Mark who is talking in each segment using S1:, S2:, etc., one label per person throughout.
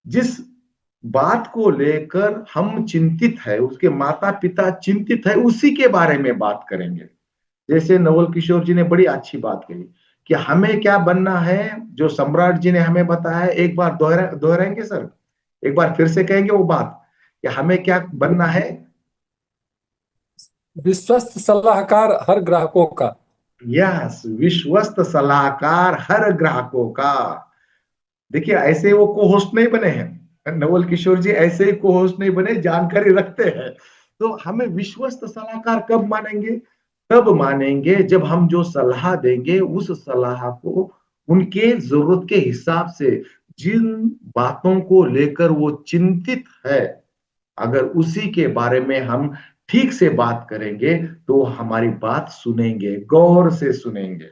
S1: जिस बात को लेकर हम चिंतित है, उसके माता पिता चिंतित है, उसी के बारे में बात करेंगे। जैसे नवल किशोर जी ने बड़ी अच्छी बात कही कि हमें क्या बनना है, जो सम्राट जी ने हमें बताया है। एक बार दोहराएंगे सर, एक बार फिर से कहेंगे वो बात कि हमें क्या बनना है।
S2: विश्वस्त सलाहकार हर ग्राहकों का।
S1: यस, विश्वस्त सलाहकार हर ग्राहकों का। देखिए, ऐसे वो को होस्ट नहीं बने हैं नवल किशोर जी, ऐसे ही को होस्ट नहीं बने, जानकारी रखते हैं। तो हमें विश्वस्त सलाहकार कब मानेंगे? तब मानेंगे जब हम जो सलाह देंगे उस सलाह को उनके जरूरत के हिसाब से, जिन बातों को लेकर वो चिंतित है, अगर उसी के बारे में हम ठीक से बात करेंगे तो हमारी बात सुनेंगे, गौर से सुनेंगे।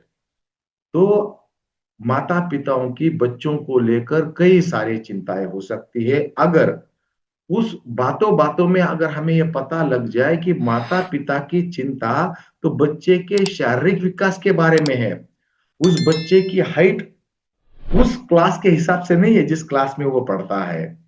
S1: तो माता पिताओं की बच्चों को लेकर कई सारी चिंताएं हो सकती है। अगर उस बातों बातों में अगर हमें यह पता लग जाए कि माता पिता की चिंता तो बच्चे के शारीरिक विकास के बारे में है, उस बच्चे की हाइट उस क्लास के हिसाब से नहीं है जिस क्लास में वो पढ़ता है,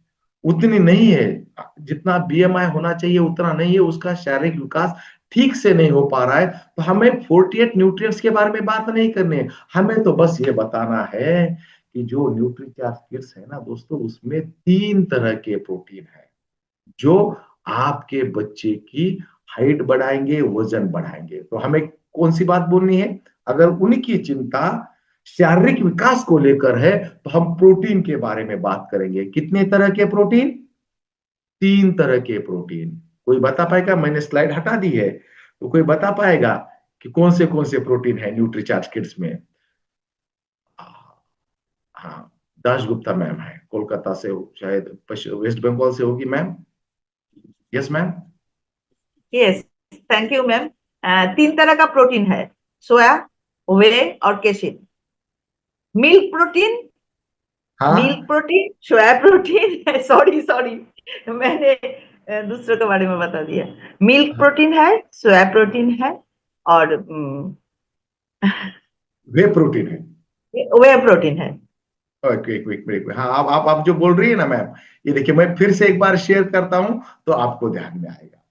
S1: उतनी नहीं है, जितना बीएमआई होना चाहिए उतना नहीं है, उसका शारीरिक विकास ठीक से नहीं हो पा रहा है, तो हमें 48 न्यूट्रिएंट्स के बारे में बात नहीं करनी है। हमें तो बस ये बताना है कि जो न्यूट्रीचार्ज किट्स है ना दोस्तों, उसमें 3 तरह के प्रोटीन है जो आपके बच्चे की हाइट बढ़ाएंगे, वजन बढ़ाएंगे। तो हमें कौन सी बात बोलनी है? अगर उनकी चिंता शारीरिक विकास को लेकर है तो हम प्रोटीन के बारे में बात करेंगे। कितने तरह के प्रोटीन? 3 तरह के प्रोटीन। कोई बता पाएगा? मैंने स्लाइड हटा दी है, तो कोई बता पाएगा कि कौन से प्रोटीन है न्यूट्रीचार्ज किट्स में? हाँ, दाश गुप्ता मैम है, कोलकाता से शायद वेस्ट बंगाल से होगी ma'am. Yes ma'am.
S3: Yes, thank you ma'am. 3 तरह का प्रोटीन है, सोया, वे और केसिन। मिल्क प्रोटीन, मिल्क
S1: हाँ,
S3: protein, soya protein sorry sorry, मैंने दूसरे के बारे में बता दिया। मिल्क प्रोटीन है, सोया प्रोटीन है और
S1: वे प्रोटीन है।
S3: Whey protein quick.
S1: क्विक क्विक ब्रेक। हाँ, आप जो बोल रही है ना मैम, ये देखिए मैं फिर से एक बार शेयर करता हूं तो आपको ध्यान में आएगा।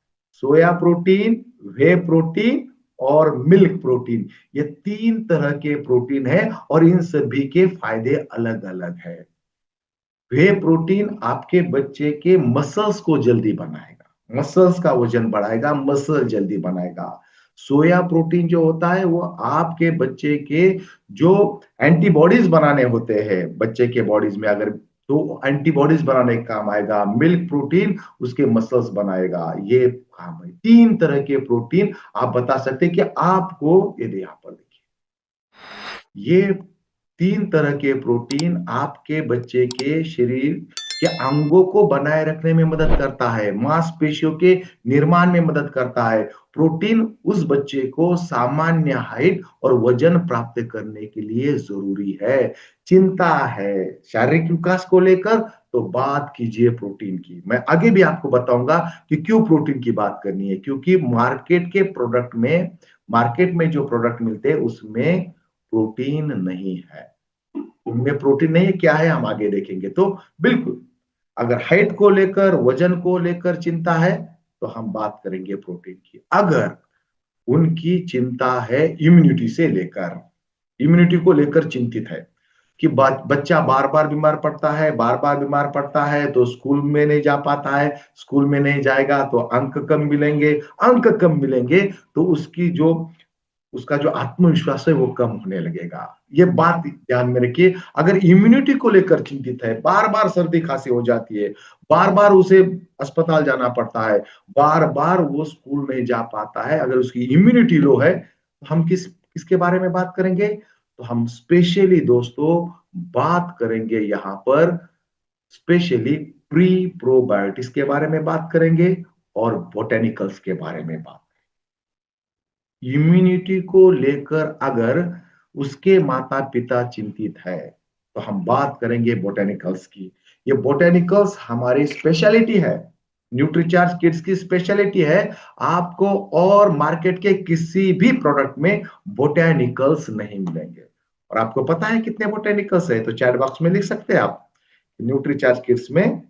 S1: सोया प्रोटीन, वे प्रोटीन और मिल्क प्रोटीन, ये 3 तरह के प्रोटीन है और इन सभी के फायदे अलग अलग है। वे प्रोटीन आपके बच्चे के मसल्स को जल्दी बनाएगा, मसल्स का वजन बढ़ाएगा, मसल जल्दी बनाएगा। सोया प्रोटीन जो होता है वो आपके बच्चे के जो एंटीबॉडीज बनाने होते हैं बच्चे के बॉडीज में, अगर तो एंटीबॉडीज बनाने का काम आएगा। मिल्क प्रोटीन उसके मसल्स बनाएगा, ये काम है। 3 तरह के प्रोटीन आप बता सकते हैं कि आपको, ये यहाँ पर देखिए, ये 3 तरह के प्रोटीन आपके बच्चे के शरीर के अंगों को बनाए रखने में मदद करता है, मांसपेशियों के निर्माण में मदद करता है। प्रोटीन उस बच्चे को सामान्य हाइट और वजन प्राप्त करने के लिए जरूरी है। चिंता है शारीरिक विकास को लेकर तो बात कीजिए प्रोटीन की। मैं आगे भी आपको बताऊंगा कि क्यों प्रोटीन की बात करनी है, क्योंकि मार्केट में जो प्रोडक्ट मिलते हैं उसमें प्रोटीन नहीं है। उनमें प्रोटीन नहीं है, क्या है हम आगे देखेंगे। तो बिल्कुल, अगर हाइट को लेकर, वजन को लेकर चिंता है तो हम बात करेंगे प्रोटीन की। अगर उनकी चिंता है इम्यूनिटी से लेकर, इम्यूनिटी को लेकर चिंतित है कि बच्चा बार बार बीमार पड़ता है, बार बार बीमार पड़ता है तो स्कूल में नहीं जा पाता है, स्कूल में नहीं जाएगा तो अंक कम मिलेंगे, अंक कम मिलेंगे तो उसका जो आत्मविश्वास है वो कम होने लगेगा। ये बात ध्यान में रखिए। अगर इम्यूनिटी को लेकर चिंतित है, बार बार सर्दी खांसी हो जाती है, बार बार उसे अस्पताल जाना पड़ता है, बार बार वो स्कूल नहीं जा पाता है, अगर उसकी इम्यूनिटी लो है तो हम किसके बारे में बात करेंगे? तो हम स्पेशली दोस्तों बात करेंगे यहां पर, स्पेशली प्री प्रोबायोटिक्स के बारे में बात करेंगे और बोटेनिकल्स के बारे में बात। इम्यूनिटी को लेकर अगर उसके माता पिता चिंतित है तो हम बात करेंगे बोटेनिकल्स की। ये बोटेनिकल्स हमारी स्पेशलिटी है, न्यूट्रीचार्ज किड्स की स्पेशलिटी है। आपको और मार्केट के किसी भी प्रोडक्ट में बोटेनिकल्स नहीं मिलेंगे। और आपको पता है कितने बोटेनिकल्स है? तो चैट बॉक्स में लिख सकते हैं आप न्यूट्रीचार्ज किड्स में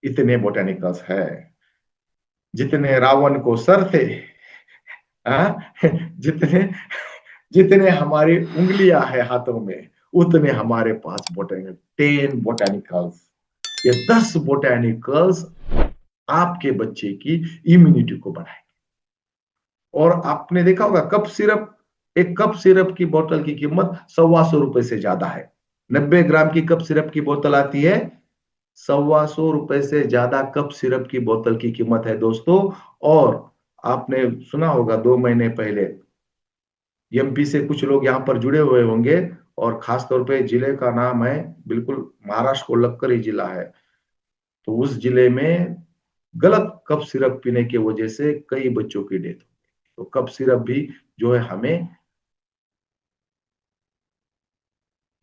S1: इतने बोटेनिकल्स है, जितने रावण को सर थे, जितने जितने हमारी उंगलियां है हाथों में, उतने हमारे पास बोटेनिकल 10 बोटेनिकल्स। ये 10 बोटेनिकल्स आपके बच्चे की इम्यूनिटी को बढ़ाएंगे। और आपने देखा होगा कप सिरप, एक कप सिरप की बोतल की कीमत 125 रुपए से ज्यादा है। 90 ग्राम की कप सिरप की बोतल आती है, 125 रुपए से ज्यादा कप सिरप की बोतल की कीमत है दोस्तों। और आपने सुना होगा 2 महीने पहले एमपी से कुछ लोग यहाँ पर जुड़े हुए होंगे, और खास तौर पे जिले का नाम है, बिल्कुल महाराष्ट्र को लगकर ही जिला है। तो उस जिले में गलत कप सिरप पीने की वजह से कई बच्चों की डेथ हो गई। तो कप सिरप भी जो है हमें,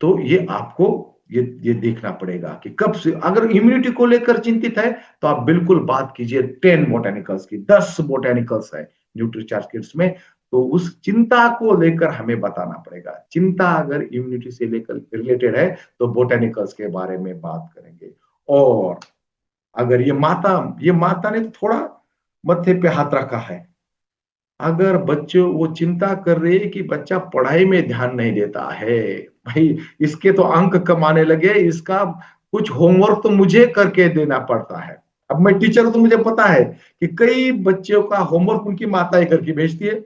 S1: तो ये आपको ये देखना पड़ेगा कि कब से, अगर इम्यूनिटी को लेकर चिंतित है तो आप बिल्कुल बात कीजिए 10 बोटेनिकल्स की। 10 बोटेनिकल्स है न्यूट्रीचार्ज किड्स में। तो उस चिंता को लेकर हमें बताना पड़ेगा। चिंता अगर इम्यूनिटी से लेकर रिलेटेड है तो बोटेनिकल्स के बारे में बात करेंगे। और अगर ये माता ने थोड़ा मत्थे पे हाथ रखा है, अगर बच्चे वो चिंता कर रहे हैं कि बच्चा पढ़ाई में ध्यान नहीं देता है, भाई इसके तो अंक कम आने लगे, इसका कुछ होमवर्क तो मुझे करके देना पड़ता है। अब मैं टीचर हूं तो मुझे पता है कि कई बच्चों का होमवर्क उनकी माता ही करके भेजती है,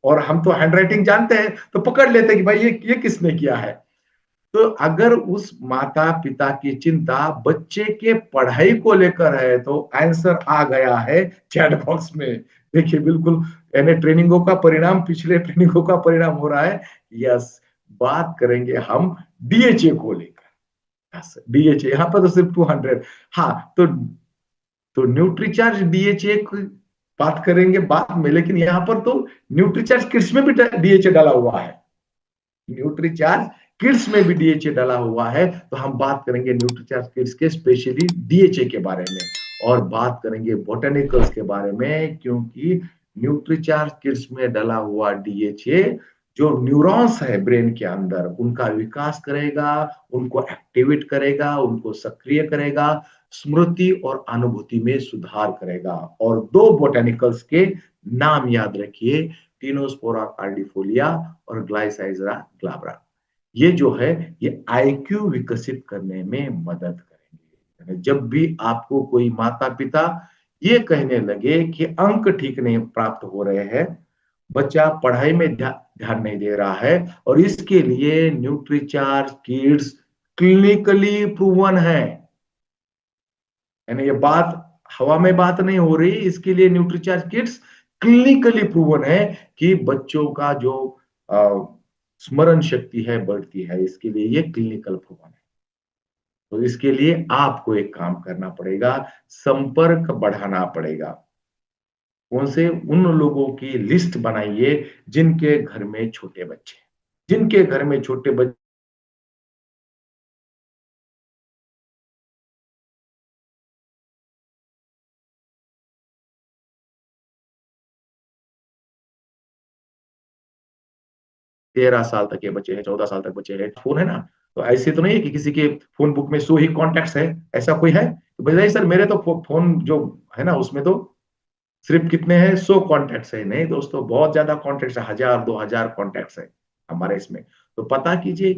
S1: और हम तो हैंडराइटिंग जानते हैं तो पकड़ लेते हैं कि भाई ये किसने किया है। तो अगर उस माता पिता की चिंता बच्चे के पढ़ाई को लेकर है तो आंसर आ गया है चैट बॉक्स में। देखिए बिल्कुल, यानी ट्रेनिंगों का परिणाम, पिछले ट्रेनिंगों का परिणाम हो रहा है। यस, बात करेंगे हम डीएचए को लेकर। यस, डीएचए यहाँ पर तो सिर्फ 200। हाँ, तो न्यूट्रीचार्ज डीएचए की बात करेंगे बाद में, लेकिन यहाँ पर तो न्यूट्रीचार्ज किड्स में भी डीएचए डाला हुआ है। न्यूट्रीचार्ज किड्स में भी डीएचए डाला हुआ है। तो हम बात करेंगे न्यूट्रीचार्ज किड्स के स्पेशली डीएचए के बारे में, और बात करेंगे बोटेनिकल्स के बारे में, क्योंकि न्यूट्रीचार्ज किड्स में डाला हुआ डीएचए जो न्यूरॉन्स है ब्रेन के अंदर, उनका विकास करेगा, उनको एक्टिवेट करेगा, उनको सक्रिय करेगा, स्मृति और अनुभूति में सुधार करेगा। और 2 बोटेनिकल्स के नाम याद रखिए, टिनोस्पोरा कार्डिफोलिया और ग्लाइसाइजरा ग्लाब्रा। ये जो है ये आईक्यू विकसित करने में मदद करेंगे। जब भी आपको कोई माता पिता ये कहने लगे कि अंक ठीक नहीं प्राप्त हो रहे हैं, बच्चा पढ़ाई में ध्यान नहीं दे रहा है, और इसके लिए न्यूट्रीचार्ज किड्स क्लिनिकली प्रूवन है, यानी ये बात हवा में बात नहीं हो रही, इसके लिए न्यूट्रीचार्ज किड्स क्लिनिकली प्रूवन है कि बच्चों का जो स्मरण शक्ति है बढ़ती है। इसके लिए ये क्लिनिकल प्रूवन है। तो इसके लिए आपको एक काम करना पड़ेगा, संपर्क बढ़ाना पड़ेगा। कौन से? उन लोगों की लिस्ट बनाइए जिनके घर में छोटे बच्चे, जिनके घर में छोटे बच्चे 13 साल तक के बच्चे हैं, 14 साल तक बच्चे हैं, फोन है ना, तो ऐसे तो नहीं है कि किसी के फोन बुक में 100 ही कॉन्टेक्ट्स है, ऐसा कोई है? तो बताइए सर, मेरे तो फोन जो है ना उसमें तो सिर्फ कितने हैं, 100 कॉन्टेक्ट्स है। नहीं दोस्तों, बहुत ज्यादा कॉन्टेक्ट्स है, 1000 2000 कॉन्टेक्ट्स है हमारे इसमें। तो पता कीजिए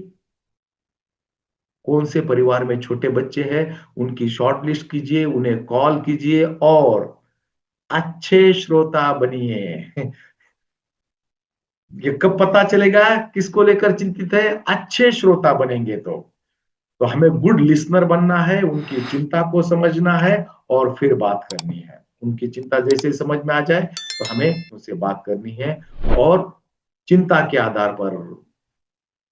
S1: कौन से परिवार में छोटे बच्चे हैं, उनकी शॉर्ट लिस्ट कीजिए, उन्हें कॉल कीजिए, और अच्छे श्रोता बनिए। ये कब पता चलेगा किसको लेकर चिंतित है? अच्छे श्रोता बनेंगे तो हमें गुड लिसनर बनना है, उनकी चिंता को समझना है, और फिर बात करनी है। उनकी चिंता जैसे समझ में आ जाए तो हमें उनसे बात करनी है, और चिंता के आधार पर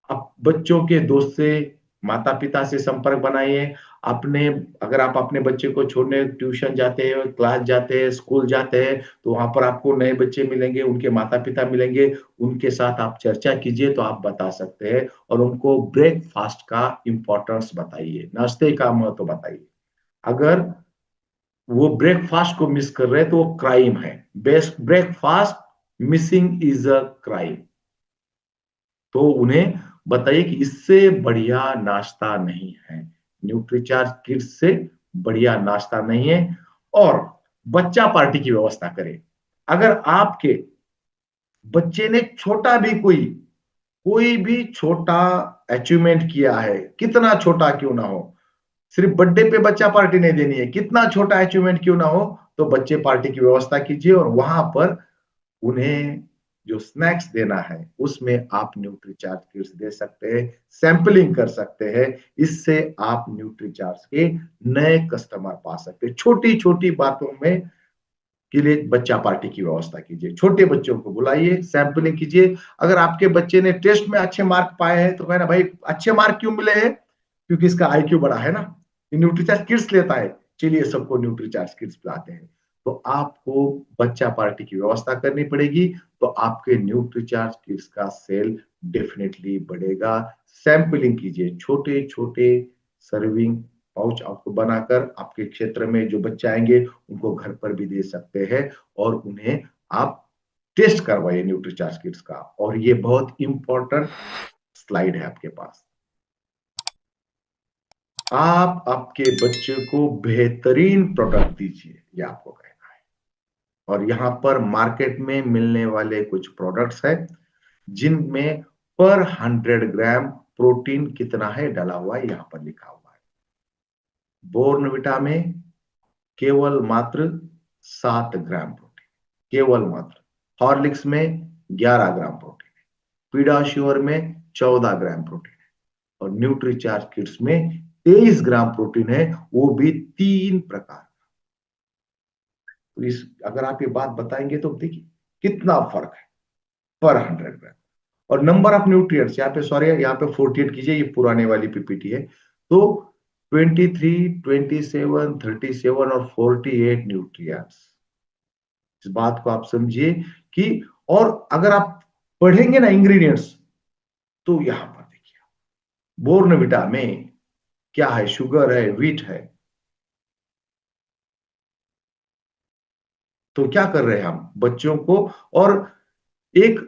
S1: अब बच्चों के दोस्त से, माता पिता से संपर्क बनाइए। अपने, अगर आप अपने बच्चे को छोड़ने ट्यूशन जाते हैं, क्लास जाते हैं, स्कूल जाते हैं, तो वहां पर आपको नए बच्चे मिलेंगे, उनके माता पिता मिलेंगे, उनके साथ आप चर्चा कीजिए तो आप बता सकते हैं। और उनको ब्रेकफास्ट का इंपॉर्टेंस बताइए, नाश्ते का महत्व बताइए। अगर वो ब्रेकफास्ट को मिस कर रहे हैं तो वो क्राइम है। Best breakfast missing is a crime. तो उन्हें बताइए कि इससे बढ़िया नाश्ता नहीं है। न्यूट्रीचार्ज किड्स से बढ़िया नाश्ता नहीं है। और बच्चा पार्टी की व्यवस्था करें। अगर आपके बच्चे ने छोटा भी कोई भी छोटा अचीवमेंट किया है, कितना छोटा क्यों ना हो, सिर्फ बर्थडे पे बच्चा पार्टी नहीं देनी है, कितना छोटा अचीवमेंट क्यों ना हो, तो बच्चे पार्टी की व्यवस्था कीजिए और वहां पर उन्हें जो स्नैक्स देना है उसमें आप न्यूट्रीचार्ज किट्स दे सकते हैं, सैंपलिंग कर सकते हैं। इससे आप न्यूट्रीचार्ज के नए कस्टमर पा सकते हैं। छोटी छोटी बातों में के लिए बच्चा पार्टी की व्यवस्था कीजिए, छोटे बच्चों को बुलाइए, सैंपलिंग कीजिए। अगर आपके बच्चे ने टेस्ट में अच्छे मार्क पाए हैं तो कहना भाई अच्छे मार्क क्यों मिले हैं, क्योंकि इसका आईक्यू बड़ा है ना, न्यूट्रीचार्ज किट्स लेता है, चलिए सबको न्यूट्रीचार्ज किट्स पिलाते हैं। तो आपको बच्चा पार्टी की व्यवस्था करनी पड़ेगी, तो आपके न्यूट्रीचार्ज किट्स का सेल डेफिनेटली बढ़ेगा। सैंपलिंग कीजिए, छोटे छोटे सर्विंग पाउच आपको बनाकर आपके क्षेत्र में जो बच्चे आएंगे उनको घर पर भी दे सकते हैं और उन्हें आप टेस्ट करवाइए न्यूट्रीचार्ज किट्स का। और ये बहुत इंपॉर्टेंट स्लाइड है आपके पास। आप आपके बच्चे को बेहतरीन प्रोडक्ट दीजिए, ये आपको कहना है। और यहाँ पर मार्केट में मिलने वाले कुछ प्रोडक्ट्स है जिनमें पर 100 ग्राम प्रोटीन कितना है डाला हुआ है, यहाँ पर लिखा हुआ है। बोर्नविटा में केवल मात्र 7 ग्राम प्रोटीन, केवल मात्र। हॉर्लिक्स में 11 ग्राम प्रोटीन है, पीडियाश्योर में 14 ग्राम प्रोटीन है और न्यूट्रीचार्ज किड्स में 23 ग्राम प्रोटीन है, वो भी 3 प्रकार। तो इस अगर आप ये बात बताएंगे तो देखिए कितना फर्क है पर 100 ग्राम। और नंबर ऑफ न्यूट्रिएंट्स यहाँ पे, सॉरी यहाँ पे 48 कीजिए, ये पुराने वाली पीपीटी है। तो 23, 27, 37 और 48 न्यूट्रिएंट्स। इस बात को आप समझिए कि, और अगर आप पढ़ेंगे ना इंग्रेडिएंट्स तो यहां पर देखिए बोर्नविटा में क्या है, शुगर है, व्हीट है। तो क्या कर रहे हैं हम बच्चों को, और एक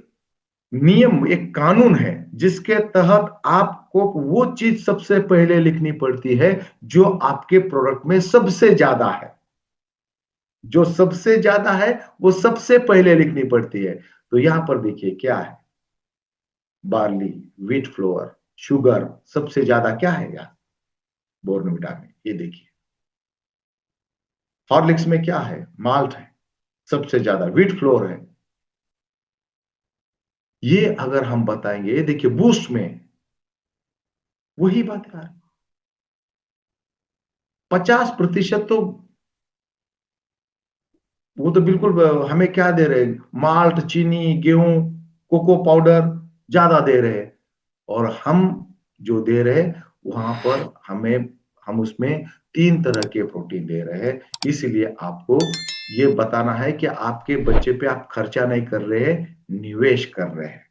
S1: नियम, एक कानून है जिसके तहत आपको वो चीज सबसे पहले लिखनी पड़ती है जो आपके प्रोडक्ट में सबसे ज्यादा है। जो सबसे ज्यादा है वो सबसे पहले लिखनी पड़ती है। तो यहां पर देखिए क्या है, बार्ली, व्हीट फ्लोर, शुगर, सबसे ज्यादा क्या है यार बोर्नविटा में, ये देखिए। हॉर्लिक्स में क्या है, माल्ट है, सबसे ज्यादा व्हीट फ्लोर है। ये अगर हम बताएंगे, ये देखिए बूस्ट में वही बात यार, 50% तो वो तो बिल्कुल हमें क्या दे रहे हैं, माल्ट, चीनी, गेहूं, कोको पाउडर ज्यादा दे रहे हैं। और हम जो दे रहे हैं वहां पर हम उसमें 3 तरह के प्रोटीन दे रहे हैं। इसीलिए आपको ये बताना है कि आपके बच्चे पे आप खर्चा नहीं कर रहे हैं, निवेश कर रहे हैं।